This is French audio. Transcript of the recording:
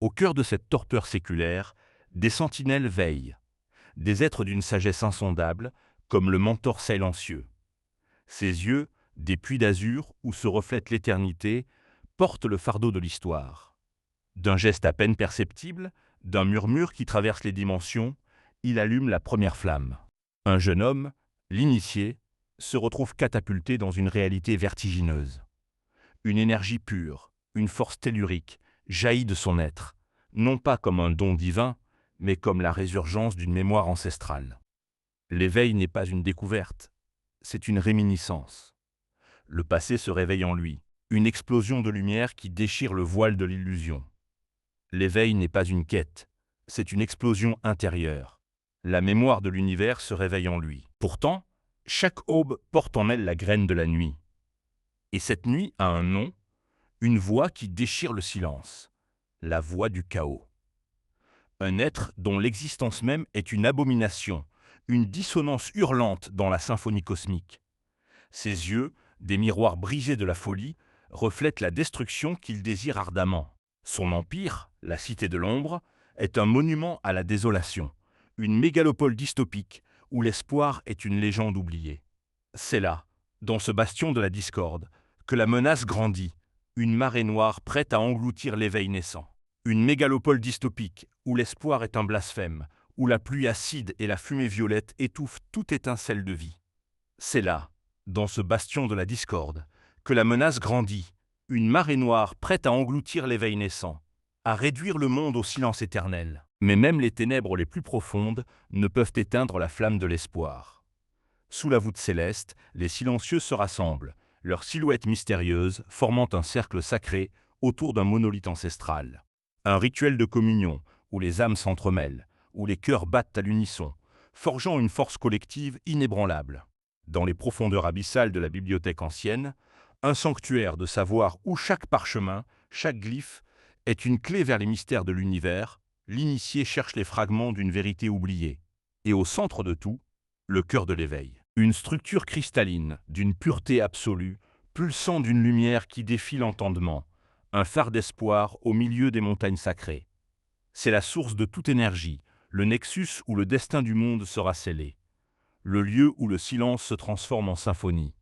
Au cœur de cette torpeur séculaire, des sentinelles veillent, des êtres d'une sagesse insondable, comme le mentor silencieux. Ses yeux, des puits d'azur où se reflète l'éternité, portent le fardeau de l'histoire. D'un geste à peine perceptible, d'un murmure qui traverse les dimensions, il allume la première flamme. Un jeune homme, l'initié, se retrouve catapulté dans une réalité vertigineuse. Une énergie pure, une force tellurique, jaillit de son être, non pas comme un don divin, mais comme la résurgence d'une mémoire ancestrale. L'éveil n'est pas une découverte, c'est une réminiscence. Le passé se réveille en lui, une explosion de lumière qui déchire le voile de l'illusion. L'éveil n'est pas une quête, c'est une explosion intérieure. La mémoire de l'univers se réveille en lui. Pourtant, chaque aube porte en elle la graine de la nuit. Et cette nuit a un nom, une voix qui déchire le silence, la voix du chaos. Un être dont l'existence même est une abomination, une dissonance hurlante dans la symphonie cosmique. Ses yeux, des miroirs brisés de la folie, reflètent la destruction qu'il désire ardemment. Son empire, la Cité de l'Ombre, est un monument à la désolation, une mégalopole dystopique où l'espoir est une légende oubliée. C'est là, dans ce bastion de la discorde, que la menace grandit, une marée noire prête à engloutir l'éveil naissant. Une mégalopole dystopique où l'espoir est un blasphème, où la pluie acide et la fumée violette étouffent toute étincelle de vie. C'est là, dans ce bastion de la discorde, que la menace grandit, une marée noire prête à engloutir l'éveil naissant, à réduire le monde au silence éternel. Mais même les ténèbres les plus profondes ne peuvent éteindre la flamme de l'espoir. Sous la voûte céleste, les silencieux se rassemblent, leurs silhouettes mystérieuses formant un cercle sacré autour d'un monolithe ancestral. Un rituel de communion, où les âmes s'entremêlent, où les cœurs battent à l'unisson, forgeant une force collective inébranlable. Dans les profondeurs abyssales de la bibliothèque ancienne, un sanctuaire de savoir où chaque parchemin, chaque glyphe, est une clé vers les mystères de l'univers, l'initié cherche les fragments d'une vérité oubliée. Et au centre de tout, le cœur de l'éveil. Une structure cristalline, d'une pureté absolue, pulsant d'une lumière qui défie l'entendement, un phare d'espoir au milieu des montagnes sacrées. C'est la source de toute énergie, le nexus où le destin du monde sera scellé, le lieu où le silence se transforme en symphonie.